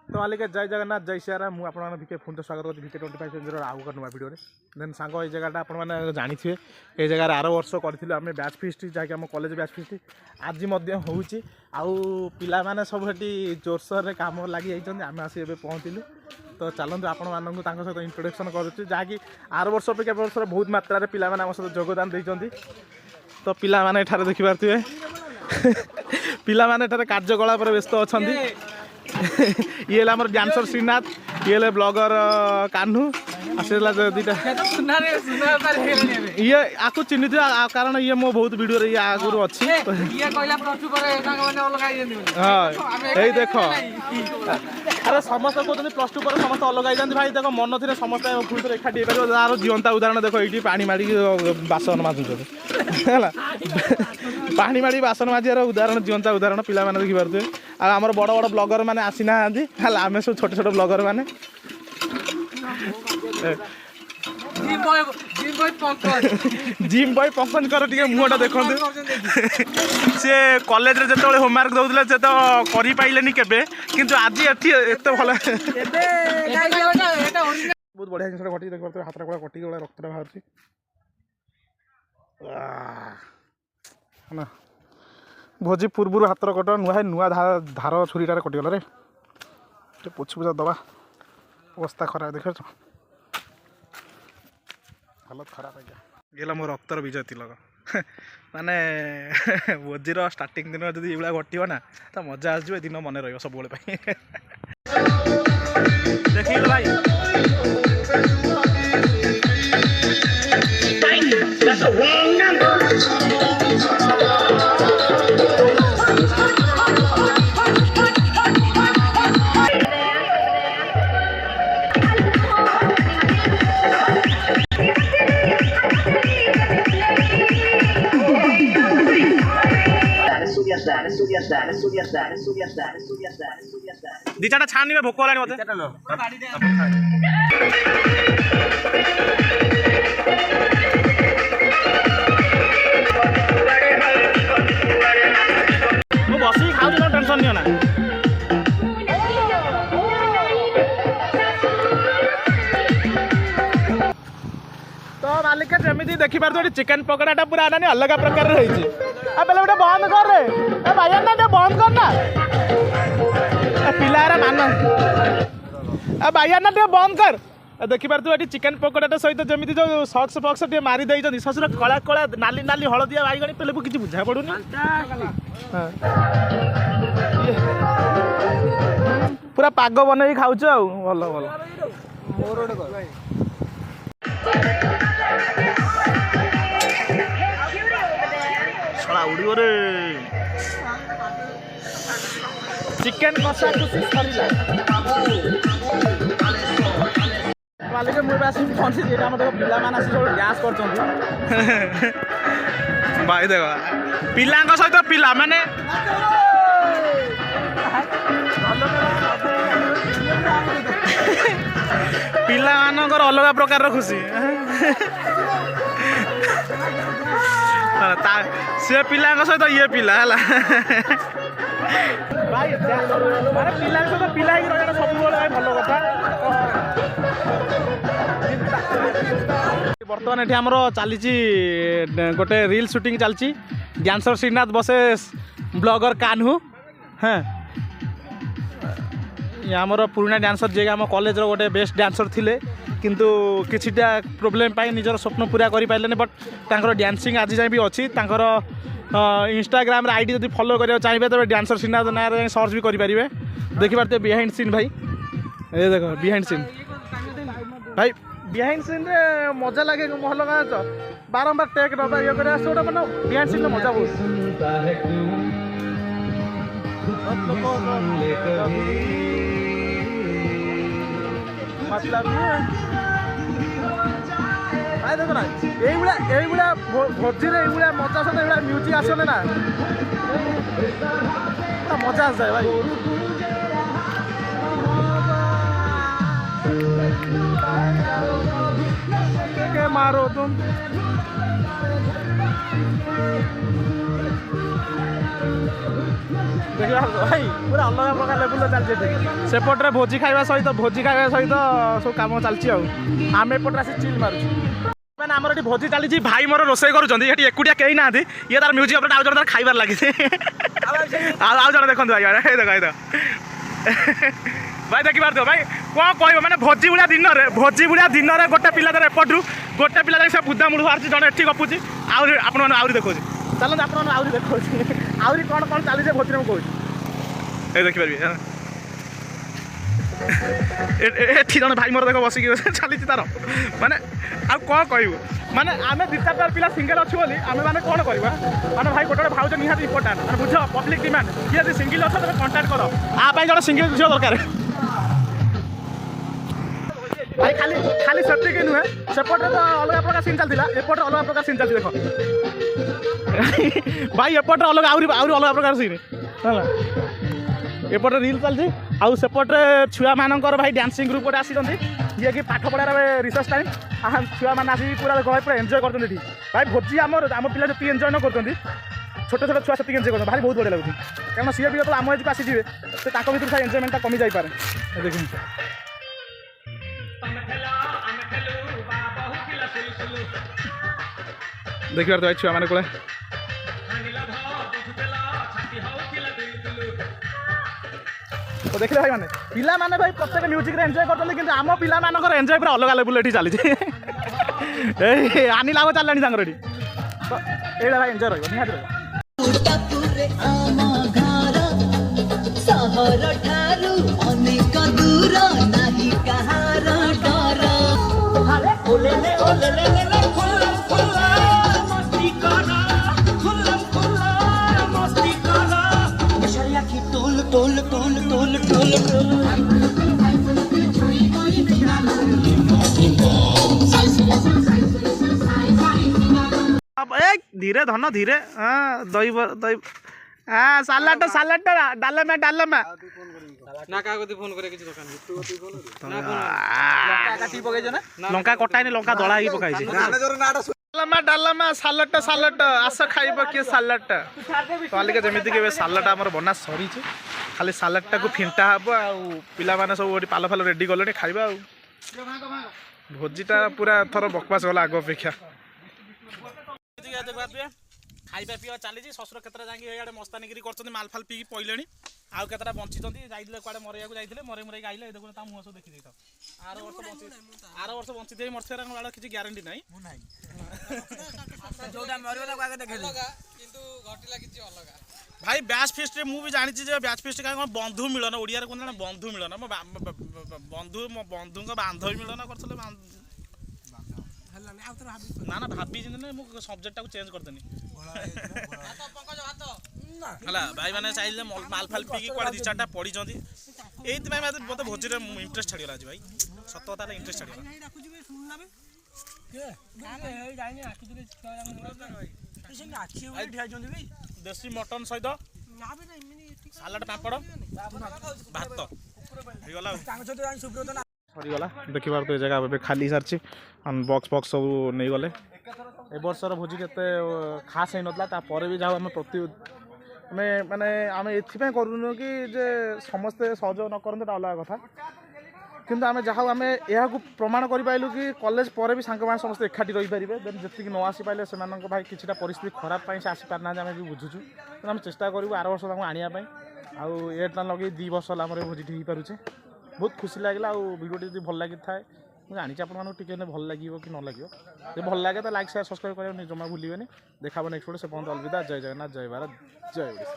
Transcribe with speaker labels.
Speaker 1: तो मालिका जय जगन्नाथ जय सियाराम मुझे आप भिके फोन तो स्वागत करती भिके 25 आउ एक नुआ भिडियो देन सांग ये जगह आपने जानी ये जगह आर वर्ष करूँ आम बैच फिस्ट जहाँकि आम कॉलेज बैच फिस्ट आज हो पाने सब जोरसोर कम लगी आम आसी पहुँचलु तो चलते आपण मानक सहित इंट्रोडक्शन करुच्छे जहाँकि आर वर्ष अपेक्षा वर्ष बहुत मात्रा पिला आम सहित योगदान देते तो पिला माने देखिपे पिला कार्यकलाप व्यस्त अच्छा ये आमर डांसर श्रीनाथ ये ब्लॉगर कान्हू दीटा ये आपको चिन्ह कारण ये मो बहुत वीडियो ये आगुरी अच्छी हाँ यही देख अरे समस्त कहते प्लस टू पर समस्त अलग ही जाती भाई देख मन थी समस्त पुणी एकाठी हो पार जीवंता उदाहरण देख ये पानी माड़ी बासन माजुच है पानी माड़ी बासन माजार उदाहरण जीवंता उदाहरण पिला देखिपे आमर बड़ बड़ ब्लॉगर मैंने आसी ना आम सब छोट छोट ब्लॉगर मैंने जिम बॉय पंकज कर मुहटा देखते सी कॉलेज रे जो होमवर्क दौले से तो कर पारे केबे किंतु आज एत भल बहुत बढ़िया जिन घटी देखिए हाथ कड़ा कटिक रक्तटा बाहर ना भोजी पूर्व हाथ कट नुआ नुआ धार छुरीटार कटिगला रे पोछ पूजा दबा अवस्था खराब देख हालत खराब है मो रक्तर विजय तिलक माने भोजीर स्टार्टिंग दिन जब ये घटो ना तो मजा आसो दिन मन रही सब देखिए भाई दी चार्टा छान भोक है मत बस खाऊ टेंशन नहीं ना तो मालिका जमी देखिपार चिकेन पकड़ाटा पूरा ना अलग प्रकार रही पहले गोटे बंद कर रे भाई ना बंद करना पिला मान भाई ना बंद कर देखिपार चिकेन पकड़ाटा सहित जमी जो सक्स फक्स मारी दे ससुर कला कला नाली नाली हलदिया बाईगणी पेले किसी बुझा पड़ूनी पूरा पाग बन खाऊ भल भल उड़े चिकेन कषा खुशी सर मालिक मुझे आस पहुँची पिला मान आस डांस कर भाई देख पिला सहित पिला माने पिला मानकर अलग प्रकार खुशी से पिला सहित ये पिला है भाई माने पिला सहित पिला सब भल कथा बर्तमान ये आमर चली गोटे रील शूटिंग चलती डांसर श्रीनाथ बसे ब्लॉगर कान्हू हाँ आमर पुराना डांसर जे आम कॉलेज गोटे बेस्ट डांसर थिले किंतु किछिटा प्रोब्लेम पाई निजर स्वप्न पूरा करि पाइलेनी बट तांकर डांसिंग आज जाए भी अच्छी तांकर इंस्टाग्राम आईडी जब फॉलो करिया चाहिए तब डांसर श्रीनाथ ना सर्च भी करेंगे देखी पारते बिहाइंड सीन भाई ये देखो बिहाइंड सीन भाई बिहाइंड सीन रे मजा लगे भल लगा बारंबार टेक ना ये गोटे मैंने बिहाइंड सीन मजा भाई देख ना यही भोजी ये मजा सहित म्यूजिक आसने ना मजा आस जाए भाई मारो तुम देखा भाई पूरा अलग प्रकार लेवल चलती सेपटे भोजी खावा सहित सब कम चलती आम एपटे आसी चिल मारुଛୁ मैंने आमर ये भोजी चली भाई मोर रोसे करुँच एकुटिया कहीं ना ये तार म्यूजिक अपने आउ जन तार खाइबार लगी आउ जन देखो भाई देख भाई देखी पार भाई कौन कह मैंने भोजी भाया दिन में गोटे पिला एपटू गोटे पिला से बुदा मूल बाहर जन एटी गपुची आहरी देखो चलते आप देखो आहरी कौन कौन चली भोजी में कहूँ ये देखिपारे एठी जन भाई मोर देख बसिक चली तार माने आ कौन कहूँ माने आम दी चार पिला सिंगल अच्छु बोली आम मैंने कौन करवा माने भाई गोटे भाज निहाती इंपोर्टाट मैंने बुझ पब्लिक डिमांड किए यदि सिंगल अच्छ तुम कंटाक्ट कर आप जन सिंगल झील दरकार भाई खाली खाली सेतिक नुहे सेपटे तो अलग प्रकार सीन चलता एपटे अलग प्रकार सीन चलती देख भाई एपटे अलग आहरी अलग प्रकार सीन एपटे रिल चलती आउ सेपटे छुआ मानकर भाई डांसिंग ग्रुप गोटे आसी ये कि पाठ पढ़ार रिसर्च टाइम छुआ मैंने आसिक पूरा पूरा एंजय करते भाई भोजी आम पिला जी एंजय न करते छोट छोट छुआ से एंजय करते भाई बहुत बढ़िया लगे क्या सी भी जो आम एज को आसीजे तो भर से एंजयमेंटा कमी जापे देख देखिए तो छुआ मैंने कौन तो देखिए भाई मैंने पिला माने भाई प्रत्येक म्यूजिक एंजय करते कि आम पिला मानकर एंजय पूरा अलग लेवल ये चली आनी लाभ चललानी तांकर ये तो ये भाई एंजय रही निहाती
Speaker 2: तोल तोल तोल तोल तोल
Speaker 1: अब एक धीरे धन धीरे हाँ दही दही हाँ सालाड सालाड डाल में ना का गति फोन करे किछि दुकान तू गति फोन ना लंका काटी पकाइछ ना लंका कटाइनी लंका दळा ही पकाइछ डालमा सालाड सालाड आस खाइब किए सालाड तो जमीती कि सालाड आम बना सरी खाली सालाडटा को फिंटा हम पिला माने सब पाल फाल रेडी गले खाइबा भोजीटा पूरा थर बकवास गला आग अपेक्षा खाइबा पीवा चली शशुर केतरा जाए मस्तानीगिरी कर माल फाल पी पईले आउ केतरा बंची जाइए कड़े मरिया जाइए मरे मरे आइले देखो मुँह सब देखी देता आर वर्ष बंची मरथे बाड़ किसी ग्यारंटी ना भाई बैच फिस्ट मु भी जानी बैच फिस्ट कहीं बंधु मिलन ओडिया कहते बंधु मिलन मो बंधु मो बंधु बांधवी मिलन कर ना ना भाभी मुझे सब्जेक्ट को चेंज करदेनी भाई मैंने चाहिए माल फाल पी कड़े दी चार्टा पढ़ी ये मत भोजी इंटरेस्ट छाड़गला आज भाई सत कथा इंटरेस्ट छाड़गला देसी मटन सहित सालाड पापड़ भात सरीगला देखिबार तो ये जगह ए खाली सारी बक्स बक्स सब नहीं गले ए बर्षर भोजी के खास हो नाता भी जाओ आम प्रति माने आम एपाई करूँ कि जे समस्ते सहयोग न करते अलग कथा किंतु आम जहाँ आम यह प्रमाण कर पाइलु कि कॉलेज पर भी सांग मैंने समस्त एकाठी रही पारे देन जी न आसी पारे से भाई किसी परिस्थिति खराब से आसी पारना आम भी बुझुचु तो आम चेष्टा करूँ आर वर्ष आने आउटा लगे 2 वर्ष आम भोजी हो पारे बहुत खुशी लगे भिडियो जी भल लगी था मुझे जानी आप भल लगे कि न लगे जो भल लगे तो लाइक शेयर सब्सक्राइब करें जमा भूलें देखा नेक्स्ट वीडियो से पर्यटन अलविदा जय जगन्नाथ जय भारत जय ओडिशा।